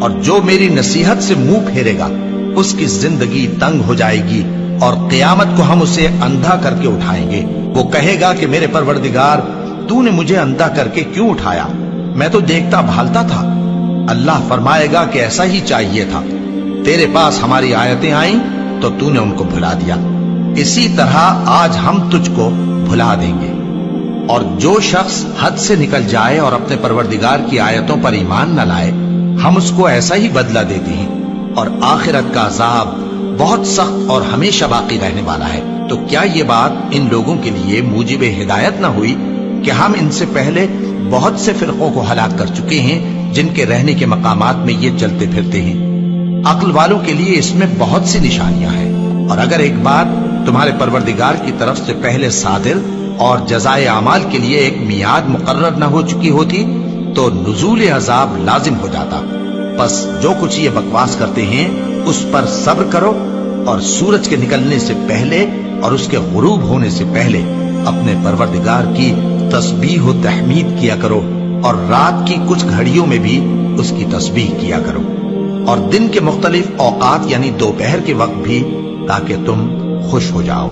اور جو میری نصیحت سے منہ پھیرے گا اس کی زندگی تنگ ہو جائے گی اور قیامت کو ہم اسے اندھا کر کے اٹھائیں گے۔ وہ کہے گا کہ میرے پروردگار تو نے مجھے اندھا کر کے کیوں اٹھایا؟ میں تو دیکھتا بھالتا تھا۔ اللہ فرمائے گا کہ ایسا ہی چاہیے تھا، تیرے پاس ہماری آیتیں آئیں تو تو نے ان کو بھلا دیا، اسی طرح آج ہم تجھ کو بھلا دیں گے۔ اور جو شخص حد سے نکل جائے اور اپنے پروردگار کی آیتوں پر ایمان نہ لائے، ہم اس کو ایسا ہی بدلہ دیتے ہیں، اور آخرت کا عذاب بہت سخت اور ہمیشہ باقی رہنے والا ہے۔ تو کیا یہ بات ان لوگوں کے لیے موجب ہدایت نہ ہوئی کہ ہم ان سے پہلے بہت سے فرقوں کو ہلاک کر چکے ہیں جن کے رہنے کے مقامات میں یہ چلتے پھرتے ہیں؟ عقل والوں کے لیے اس میں بہت سی نشانیاں ہیں، اور اگر ایک بات تمہارے پروردگار کی طرف سے پہلے صادر اور جزائے اعمال کے لیے ایک میعاد مقرر نہ ہو چکی ہوتی تو نزول عذاب لازم ہو جاتا۔ بس جو کچھ یہ بکواس کرتے ہیں اس پر صبر کرو، اور سورج کے نکلنے سے پہلے اور اس کے غروب ہونے سے پہلے اپنے پروردگار کی تسبیح و تحمید کیا کرو، اور رات کی کچھ گھڑیوں میں بھی اس کی تسبیح کیا کرو، اور دن کے مختلف اوقات یعنی دوپہر کے وقت بھی، تاکہ تم خوش ہو جاؤ۔